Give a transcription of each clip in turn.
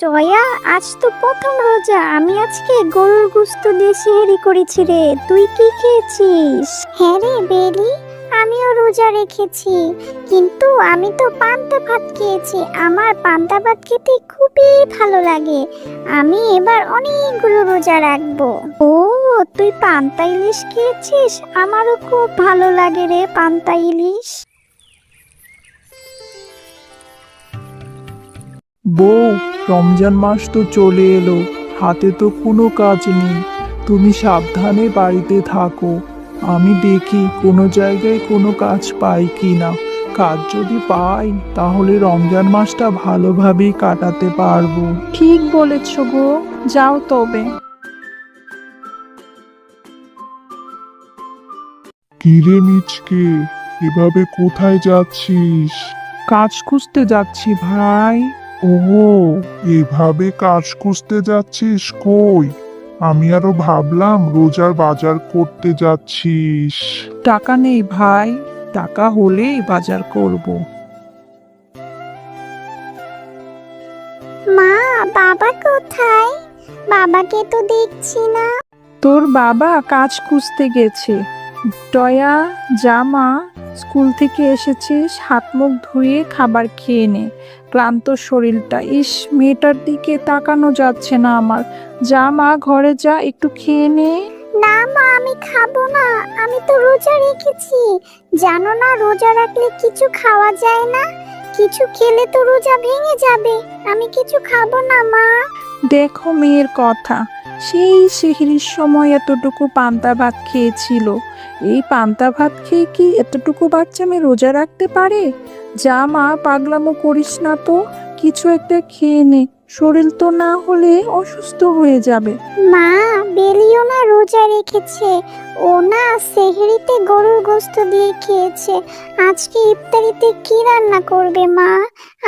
জয়া, আজ তো প্রথম রোজা। আমি আজকে গরুর গোশত দিয়ে সেহরি করেছি রে। তুই কি খেয়েছিস? হ্যাঁ রে বেলি, আমিও রোজা রেখেছি, কিন্তু আমি তো পান্তা ভাত খেয়েছি। আমার পান্তা ভাত খেতে খুবই ভালো লাগে। আমি এবার অনেকগুলো রোজা রাখবো। ও, তুই পান্তা ইলিশ খেয়েছিস? আমারও খুব ভালো লাগে রে পান্তা ইলিশ। বউ, রমজান মাস তো চলে এলো, হাতে তো কোনো কাজ নেই। তুমি সাবধানে বাড়িতে থাকো। আমি দেখি কোনো জায়গায় কোনো কাজ পাই কি না। কাজ যদি পাই তাহলে রমজান মাসটা ভালোভাবেই কাটাতে পারবো। ঠিক বলেছ গো, যাও তবে। কিরে মিচকে, এভাবে কোথায় যাচ্ছিস? কাজ খুঁজতে যাচ্ছি ভাই। ওহো, এভাবে কাজ খুঁজতে যাচ্ছিস? কই, আমি আরো ভাবলাম রোজার বাজার করতে যাচ্ছিস। টাকা নেই ভাই, টাকা হলেই বাজার করব। মা, বাবা কোথায়? বাবাকে তো দেখছি না। তোর বাবা কাজ খুঁজতে গেছে। টয়া, জামা, স্কুল থেকে এসেছিস, হাত মুখ ধুয়ে খাবার খেয়ে নে। ক্লান্ত শরীরটা, ইস, মেয়েটার দিকে তাকানো যাচ্ছে না আমার। যা মা, ঘরে যা, একটু খেয়ে নে। না মা, আমি খাবো না। আমি তো রোজা রেখেছি। জানো না, রোজা রাখলে কিছু খাওয়া যায় না। কিছু খেলে তো রোজা ভেঙে যাবে। আমি কিছু খাবো না মা। দেখো মেয়ের কথা, সেই সেহরির সময় এতটুকু পান্তা ভাত খেয়েছিল। এই পান্তা ভাত খেয়ে কি এতটুকু বাচ্চা মেয়ে রোজা রাখতে পারে? যা মা, পাগলামো করিস না তো, কিছু একটা খেয়ে নে। শরীর তো না হলে অসুস্থ হয়ে যাবে। মা, বেলিও না রোজা রেখেছে। ও না সেহরিতে গরুর গোশত দিয়ে খেয়েছে। আজকে ইফতারিতে কি রান্না করবে মা?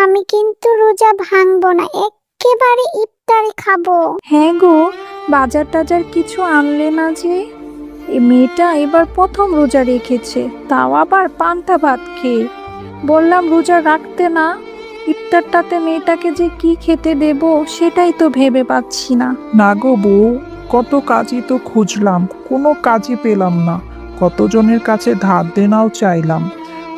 আমি কিন্তু রোজা ভাঙবো না, একেবারে ইফতারি খাবো। হ্যাঁ গো, বাজার টাজার কিছু আনলে না যে? এই মেয়েটা এবার প্রথম রোজা রেখেছে, তাও আবার পান্তা ভাত খেয়ে। বললাম রোজা রাখতে না। ইফতারটাতে মেয়েটাকে যে কি খেতে দেব সেটাই তো ভেবে পাচ্ছি না। না গো বউ, কত কাজই তো খুঁজলাম, কোনো কাজই পেলাম না। কতজনের কাছে ধার দেনাও চাইলাম,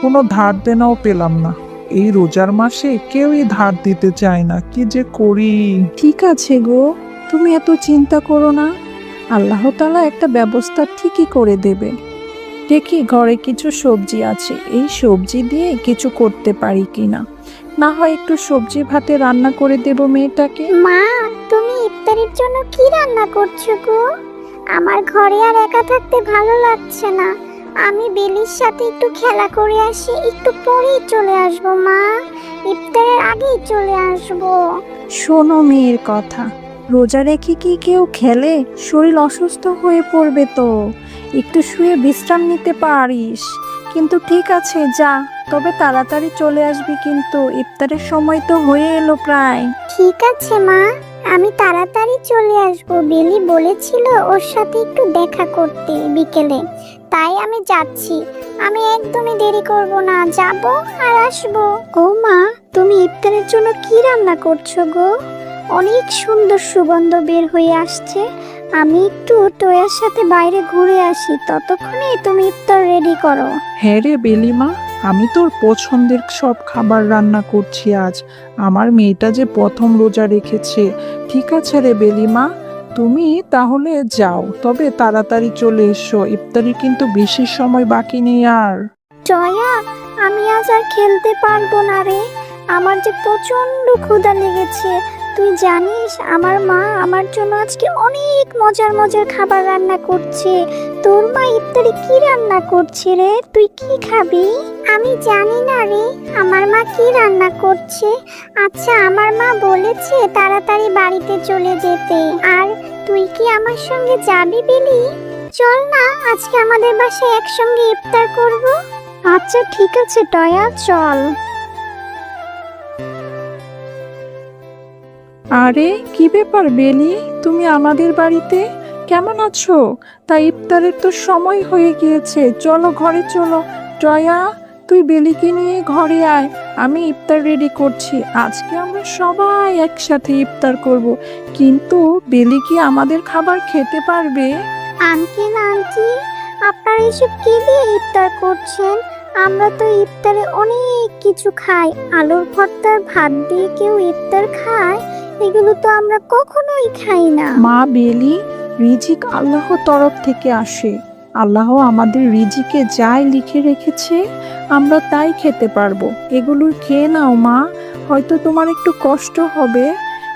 কোনো ধার দেনাও পেলাম না। এই রোজার মাসে কেউই ধার দিতে চায় না, কি যে করি। ঠিক আছে গো, তুমি এত চিন্তা করো না। আল্লাহ তাআলা একটা ব্যবস্থা ঠিকই করে দেবে। দেখি ঘরে কিছু সবজি আছে, এই সবজি দিয়ে কিছু করতে পারি কিনা। না হয় একটু সবজি ভাতে রান্না করে দেব মেয়েটাকে। মা, তুমি ইফতারির জন্য কি রান্না করছো গো? আমার ঘরে আর একা থাকতে ভালো লাগছে না। আমি বেলির সাথে একটু খেলা করে আসি, একটু পরেই চলে আসবো মা। ইফতারের আগেই চলে আসবো। শোনো মেয়ের কথা, রোজা রেখে কি কেউ খেলে? শরীর অসুস্থ হয়ে পড়বে তো। একটু শুয়ে বিশ্রাম নিতে পারিস। কিন্তু ঠিক আছে, যা, তবে তাড়াতাড়ি চলে আসবি কিন্তু, ইফতারের সময় তো হয়ে এলো প্রায়। ঠিক আছে মা, আমি তাড়াতাড়ি চলে আসবো। বেলি বলেছিল ওর সাথে একটু দেখা করতে বিকেলে, তাই আমি যাচ্ছি। আমি একদমই দেরি করব না, যাব আর আসবো। ও মা, তুমি ইফতারের জন্য কি রান্না করছো গো? অনেক সুন্দর সুগন্ধ বের হয়ে আসছে। আমি একটু টয়ার সাথে বাইরে ঘুরে আসি, ততক্ষণে তুমি ইফতার রেডি করো। হ্যাঁ রে বেলিমা, আমি তোর পছন্দের সব খাবার রান্না করছি আজ। আমার মেয়েটা যে প্রথম রোজা রেখেছে। ঠিক আছে রে বেলিমা, তুমি তাহলে যাও, তবে তাড়াতাড়ি চলে এসো, ইফতারি কিন্তু বেশি সময় বাকি নেই আর। জয়া, আমি আজ আর খেলতে পারবো না রে। আমার যে প্রচন্ড ক্ষুধা লেগেছে। তুই জানিস আমার মা আমার জন্য আজকে অনেক মজার মজার খাবার রান্না করছে। তোর মা ইফতারি কি রান্না করছে রে? তুই কি খাবি? আমি জানি না রে, আমার মা কি রান্না করছে। আচ্ছা, আমার মা বলেছে তাড়াতাড়ি বাড়িতে চলে যেতে। আর তুই কি আমার সঙ্গে যাবি বেলি? চল না, আজকে আমাদের বাসায় একসঙ্গে ইফতার করব। আচ্ছা ঠিক আছে টয়া, চল। আরে কি ব্যাপার বেলি, তুমি আমাদের বাড়িতে? কেমন আছো? তা ইফতারের তো সময় হয়ে গিয়েছে, চলো ঘরে চলো। জয়া, তুই বেলিকে নিয়ে ঘরে আয়, আমি ইফতার রেডি করছি। আজকে আমরা সবাই একসাথে ইফতার করব, কিন্তু বেলি কি আমাদের খাবার খেতে পারবে? আঙ্কেল আন্টি, আপনারা এসব কি দিয়ে ইফতার করছেন? আমরা তো ইফতারে অনেক কিছু খাই। আলুর ভর্তার ভাত দিয়ে কেউ ইফতার খায়? এগুলো তো আমরা কখনোই খাই না। মা বেলি, রিজিক আল্লাহর তরফ থেকে আসে। আল্লাহ আমাদের রিজিকে যাই লিখে রেখেছে আমরা তাই খেতে পারবো। এগুলো খেয়ে নাও মা, হয়তো তোমার একটু কষ্ট হবে,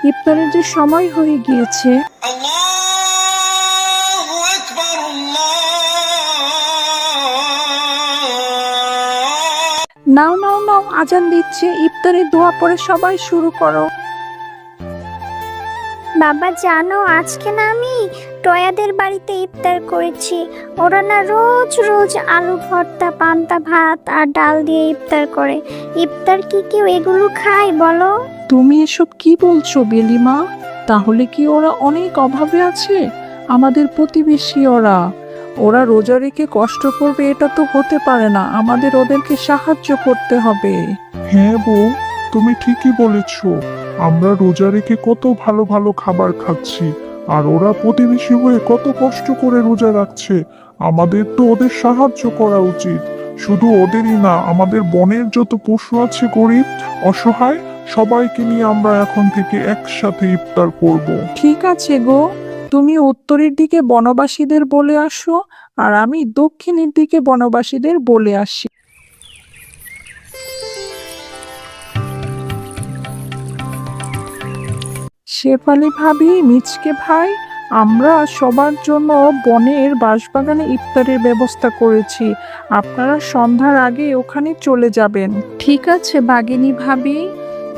ইফতারের যে সময় হয়ে গিয়েছে। আল্লাহু আকবার, নাও নাও নাও, আজান দিচ্ছে, ইফতারের দোয়া পড়ে সবাই শুরু করো। বাবা জানো, আজকে না আমি টয়াদের বাড়িতে ইফতার করেছি। ওরা না রোজ রোজ আলু ভর্তা, পান্তা ভাত আর ডাল দিয়ে ইফতার করে। ইফতার কি কেউ এগুলো খায় বলো? তুমি এসব কি বলছো বেলিমা? তাহলে কি ওরা অনেক অভাবে আছে? আমাদের প্রতিবেশী ওরা, ওরা রোজা রেখে কষ্ট করবে এটা তো হতে পারে না। আমাদের ওদেরকে সাহায্য করতে হবে। হ্যাঁ বউ, তুমি ঠিকই বলেছ। আমরা রোজা রেখে কত ভালো ভালো খাবার খাচ্ছি, আর ওরা প্রতিবেশী হয়ে কত কষ্ট করে রোজা রাখছে। আমাদের তো ওদের সাহায্য করা উচিত। শুধু ওদেরই না, আমাদের বনের যত পশু আছে গরিব অসহায়, সবাইকে নিয়ে আমরা এখন থেকে একসাথে ইফতার করব। ঠিক আছে গো, তুমি উত্তরের দিকে বনবাসীদের বলে আসো, আর আমি দক্ষিণের দিকে বনবাসীদের বলে আসি। শেফালি ভাবি, মিচকে ভাই, আমরা সবার জন্য বনের বাঁশবাগানে ইফতারের ব্যবস্থা করেছি। আপনারা সন্ধ্যার আগে ওখানে চলে যাবেন। ঠিক আছে বাগিনী ভাবি।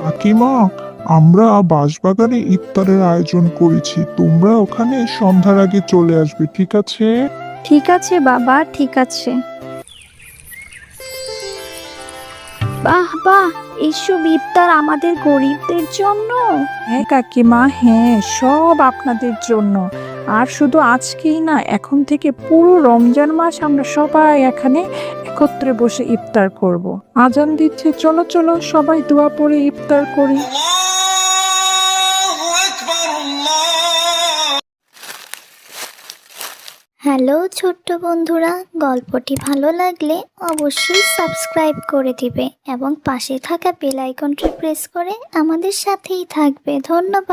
কাকিমা, আমরা বাঁশবাগানে ইফতারের আয়োজন করেছি, তোমরা ওখানে সন্ধ্যার আগে চলে আসবে, ঠিক আছে? ঠিক আছে বাবা, ঠিক আছে। বাহ বাহ, এসব ইফতার আমাদের গরিবদের জন্য। হ্যাঁ কাকিমা, হ্যাঁ, সব আপনাদের জন্য। আর শুধু আজকেই না, এখন থেকে পুরো রমজান মাস আমরা সবাই এখানে একত্রে বসে ইফতার করব। আজান দিচ্ছে, চলো চলো সবাই দোয়া পড়ে ইফতার করি। আল্লাহু আকবার, হ্যালো ছোট্ট বন্ধুরা, গল্পটি ভালো লাগলে অবশ্যই সাবস্ক্রাইব করে দিবে এবং পাশে থাকা বেল আইকনটি প্রেস করে আমাদের সাথেই থাকবে। ধন্যবাদ।